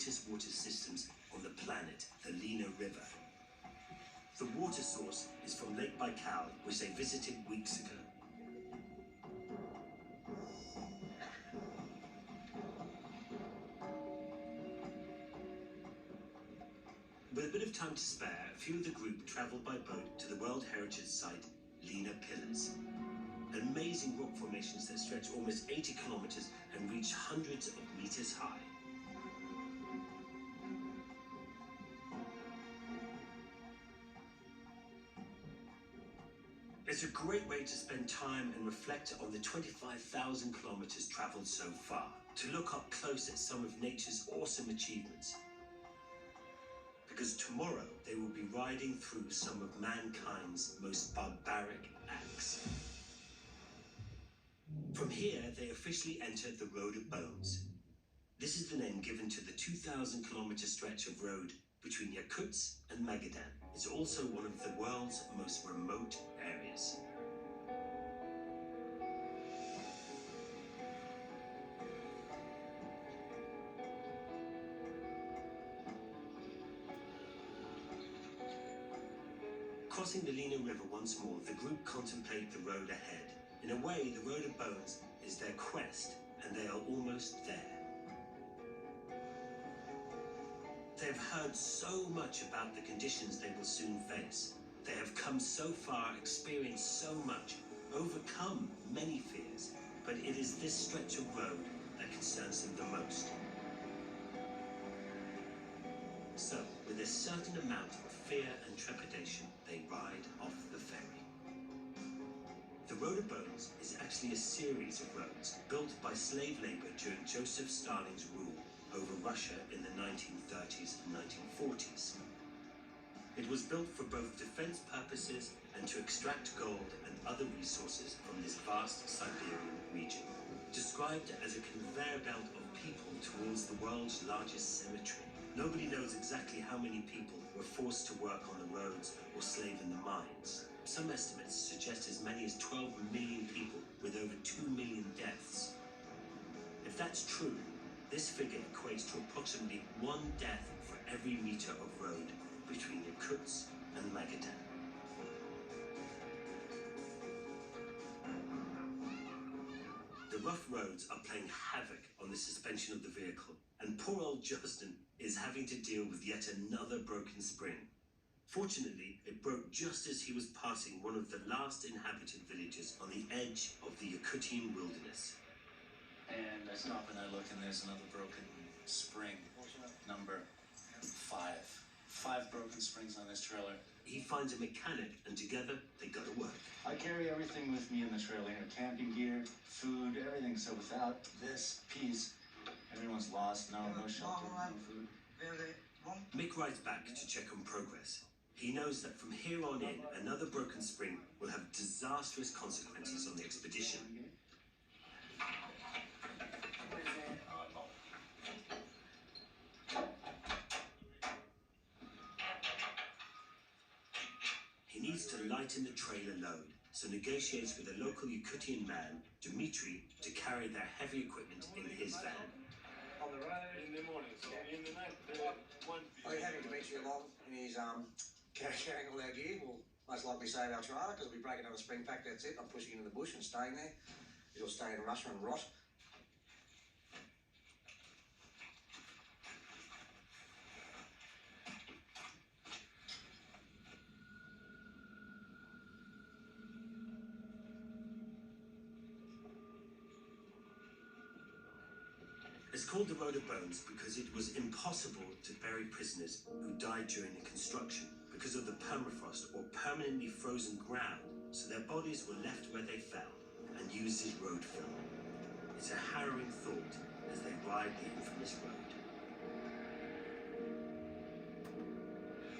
greatest water systems on the planet, the Lena River. The water source is from Lake Baikal, which they visited weeks ago. With a bit of time to spare, a few of the group travelled by boat to the World Heritage Site, Lena Pillars. Amazing rock formations that stretch almost 80 kilometers and reach hundreds of meters high. It's a great way to spend time and reflect on the 25,000 kilometers traveled so far, to look up close at some of nature's awesome achievements. Because tomorrow they will be riding through some of mankind's most barbaric acts. From here, they officially entered the Road of Bones. This is the name given to the 2,000 kilometer stretch of road between Yakutsk and Magadan. It's also one of the world's most remote areas. Crossing the Lena River once more, the group contemplate the road ahead. In a way, the Road of Bones is their quest, and they are almost there. They have heard so much about the conditions they will soon face. They have come so far, experienced so much, overcome many fears, but it is this stretch of road that concerns them the most. So, with a certain amount of fear and trepidation, they ride off the ferry. The Road of Bones is actually a series of roads built by slave labor during Joseph Stalin's rule over Russia in the 1930s and 1940s. It was built for both defense purposes and to extract gold and other resources from this vast Siberian region. Described as a conveyor belt of people towards the world's largest cemetery, nobody knows exactly how many people were forced to work on the roads or slave in the mines. Some estimates suggest as many as 12 million people, with over 2 million deaths. If that's true, this figure equates to approximately 1 death for every meter of road between Yakutsk and Magadan. The rough roads are playing havoc on the suspension of the vehicle, and poor old Justin is having to deal with yet another broken spring. Fortunately, it broke just as he was passing one of the last inhabited villages on the edge of the Yakutian wilderness. And I stop and I look, and there's another broken spring, number 5. 5 broken springs on this trailer. He finds a mechanic, and together they go to work. I carry everything with me in the trailer, camping gear, food, everything. So without this piece, everyone's lost. No shelter, no food. Mick rides back to check on progress. He knows that from here on in, another broken spring will have disastrous consequences on the expedition. He needs to lighten the trailer load, so negotiates with a local Yakutian man, Dmitry, to carry their heavy equipment in his van. On the road in the morning, so in the night, having Dmitry along in his carrying all our gear will most likely save our trailer, because if we break another spring pack, that's it. I'm pushing into the bush and staying there. It'll stay in Russia and rot. It's called the Road of Bones because it was impossible to bury prisoners who died during the construction because of the permafrost or permanently frozen ground, so their bodies were left where they fell and used as road fill. It's a harrowing thought as they ride the infamous road.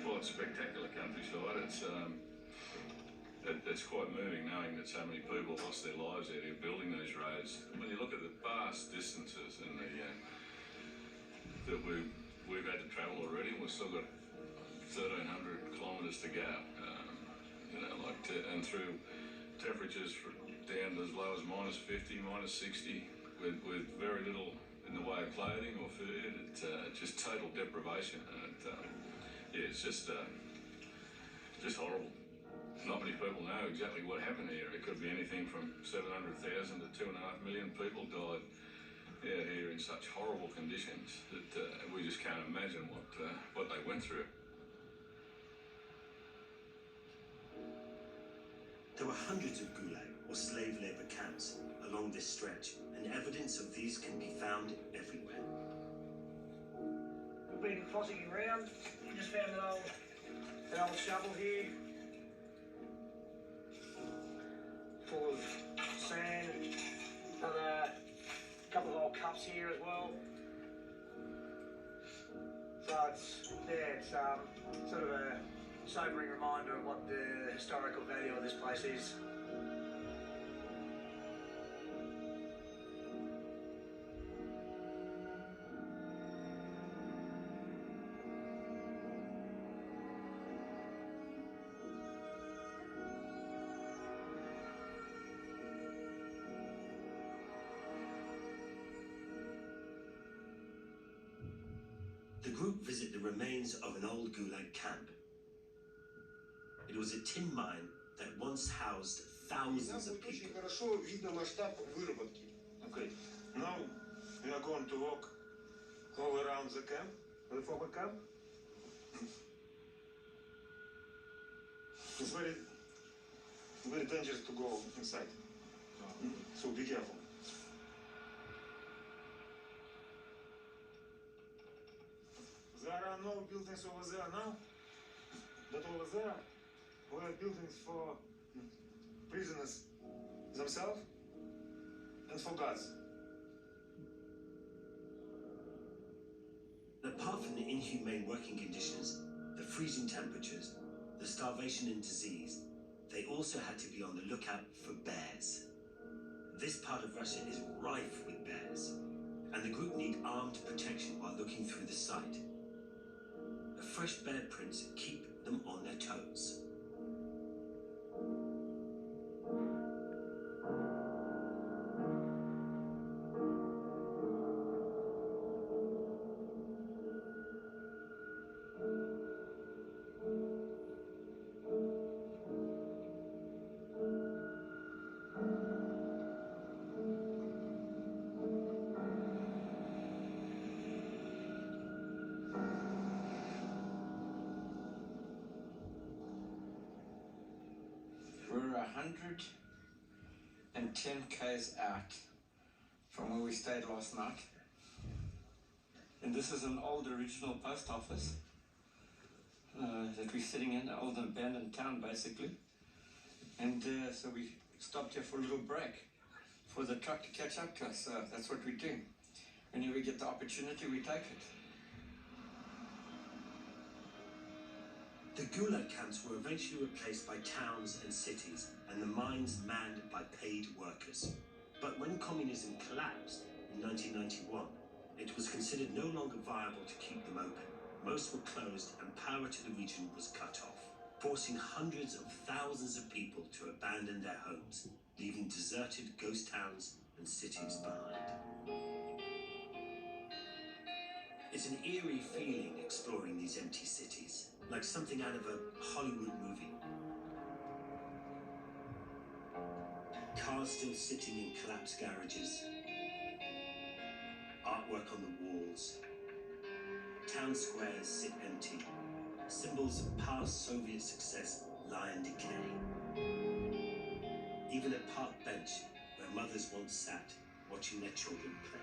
Well, it's a spectacular countryside. It's quite moving knowing that so many people lost their lives out here building these roads. When you look at the vast distances and that we've had to travel already, and we've still got 1,300 kilometres to go. And through temperatures down as low as -50, -60, with very little in the way of clothing or food. just total deprivation. And yeah, it's just horrible. Not many people know exactly what happened here. It could be anything from 700,000 to 2.5 million people died out here in such horrible conditions that we just can't imagine what they went through. There were hundreds of gulag or slave labour camps along this stretch, and evidence of these can be found everywhere. We've been fossicking around. We just found an old shovel here, full of sand, and another couple of old cups here as well. So it's sort of a sobering reminder of what the historical value of this place is. The group visit the remains of an old gulag camp. It was a tin mine that once housed thousands of people. Хорошо видно масштаб выработки. Okay. Now we are going to walk all around the camp, the former camp. It's very dangerous to go inside. So be careful. There are no buildings over there now, but over there were buildings for prisoners themselves and for guards. Apart from the inhumane working conditions, the freezing temperatures, the starvation and disease, they also had to be on the lookout for bears. This part of Russia is rife with bears, and the group need armed protection while looking through the site. Fresh bear prints keep them on their toes. We're 110 k's out from where we stayed last night. And this is an old original post office that we're sitting in, an old abandoned town basically. And so we stopped here for a little break for the truck to catch up to us. So that's what we do. Whenever we get the opportunity, we take it. The gulag camps were eventually replaced by towns and cities, and the mines manned by paid workers. But when communism collapsed in 1991, it was considered no longer viable to keep them open. Most were closed and power to the region was cut off, forcing hundreds of thousands of people to abandon their homes, leaving deserted ghost towns and cities behind. It's an eerie feeling exploring these empty cities, like something out of a Hollywood movie. Cars still sitting in collapsed garages, artwork on the walls, town squares sit empty, symbols of past Soviet success lie in decay. Even a park bench where mothers once sat, watching their children play.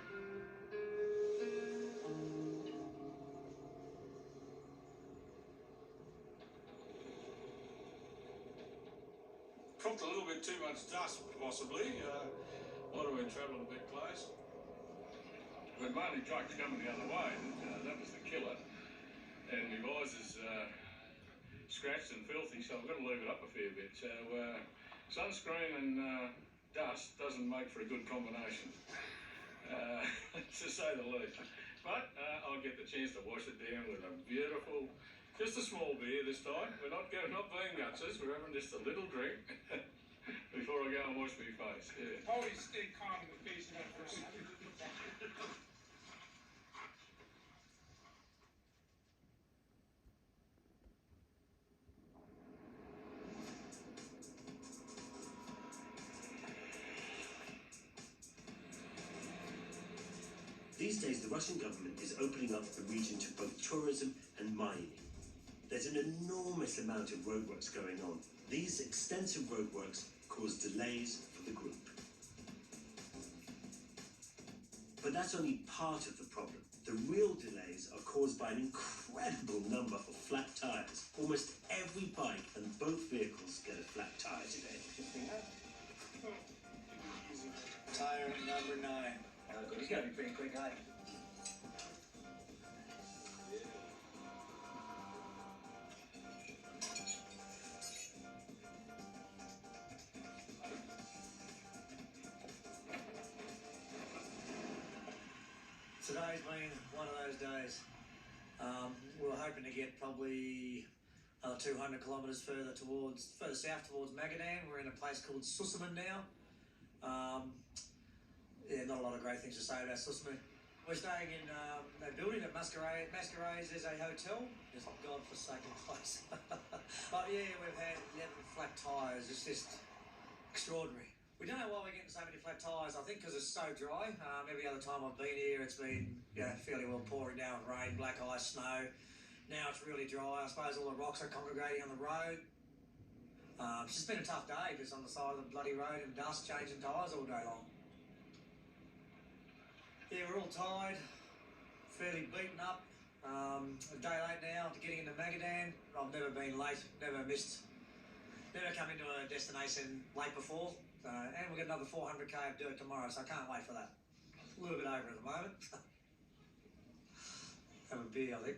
Cooked a little bit too much dust, possibly. Might have been travelling a bit close. But mainly trucks coming the other way, that was the killer. And my eyes is scratched and filthy, so I've got to leave it up a fair bit. So sunscreen and dust doesn't make for a good combination, to say the least. But I'll get the chance to wash it down with a beautiful, just a small beer this time. We're not being gutsers, we're having just a little drink before I go and wash my face. Yeah. Always stay calm in the face of that person. These days, the Russian government is opening up the region to both tourism and mining. There's an enormous amount of roadworks going on. These extensive roadworks cause delays for the group. But that's only part of the problem. The real delays are caused by an incredible number of flat tires. Almost every bike and both vehicles get a flat tire today. Tire number 9. He's going to be pretty quick, eh? Today's been one of those days. We were hoping to get probably another 200 kilometres further south towards Magadan. We're in a place called Susman now. Yeah, not a lot of great things to say about Susman. We're staying in a building that masquerades as a hotel. It's a godforsaken place. But yeah, we've had 11 flat tyres. It's just extraordinary. We don't know why we're getting so many flat tyres. I think because it's so dry. Every other time I've been here, it's been fairly well pouring down with rain, black ice, snow. Now it's really dry. I suppose all the rocks are congregating on the road. It's just been a tough day, just on the side of the bloody road and dust, changing tyres all day long. Yeah, we're all tired, fairly beaten up. A day late now to getting into Magadan. I've never been late, never come into a destination late before. And we've got another 400k of dirt tomorrow, so I can't wait for that. A little bit over at the moment. Have a beer, I think.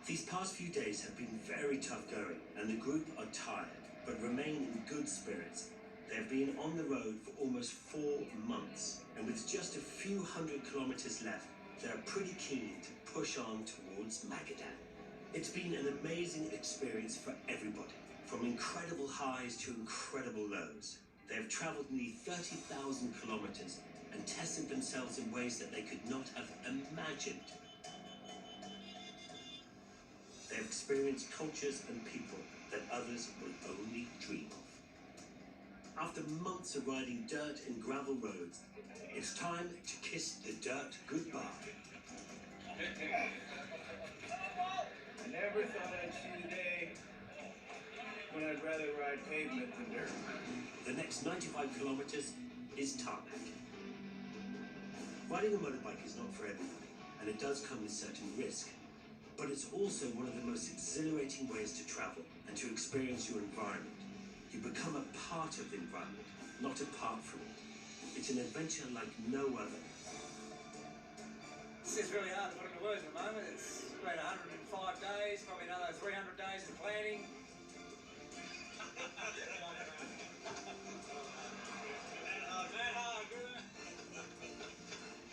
These past few days have been very tough going, and the group are tired, but remain in good spirits. They've been on the road for almost 4 months, and with just a few hundred kilometres left, they're pretty keen to push on towards Magadan. It's been an amazing experience for everybody, from incredible highs to incredible lows. They've travelled nearly 30,000 kilometres and tested themselves in ways that they could not have imagined. They've experienced cultures and people that others will only dream of. After months of riding dirt and gravel roads, it's time to kiss the dirt goodbye. I never thought I'd see the day when I'd rather ride pavement than dirt. The next 95 kilometres is tarmac. Riding a motorbike is not for everybody, and it does come with certain risk. But it's also one of the most exhilarating ways to travel and to experience your environment. You become a part of the environment, not apart from it. It's an adventure like no other. It's really hard to put into words at the moment. It's been 105 days, probably another 300 days of planning.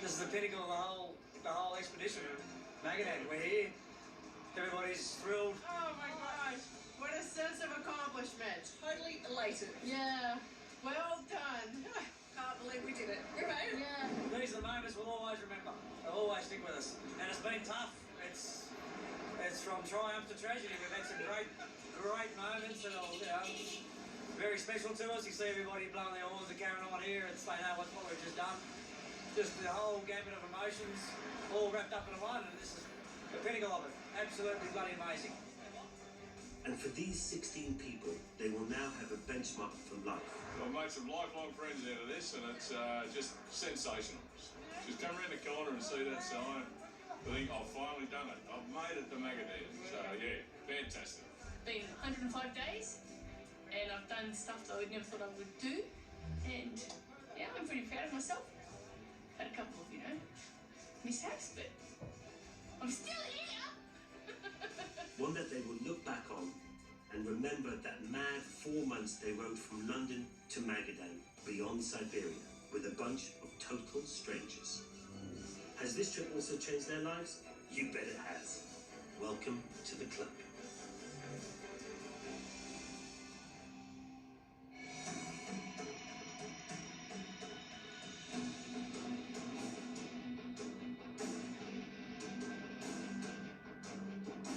This is the pinnacle of the whole expedition. Magadan, we're here. Everybody's thrilled. Oh my gosh, what a sense of accomplishment. Totally elated. Yeah, well done. Can't believe we did it. We made it. Yeah. These are the moments we'll always remember. They'll always stick with us. And it's been tough. It's from triumph to tragedy. We've had some great moments that are very special to us. You see everybody blowing their horns and carrying on here and saying, what we've just done. Just the whole gamut of emotions all wrapped up in one, and this is the pinnacle of it. Absolutely bloody amazing. And for these 16 people, they will now have a benchmark for life. I've made some lifelong friends out of this, and it's just sensational. Just come around the corner and see that sign. I think I've finally done it. I've made it to Magadan. So yeah, fantastic. Been 105 days, and I've done stuff that I never thought I would do, and yeah, I'm pretty proud of myself. Had a couple of, mishaps, but I'm still here. One that they will look back on and remember that mad 4 months they rode from London to Magadan, beyond Siberia, with a bunch of total strangers. Has this trip also changed their lives? You bet it has. Welcome to the club.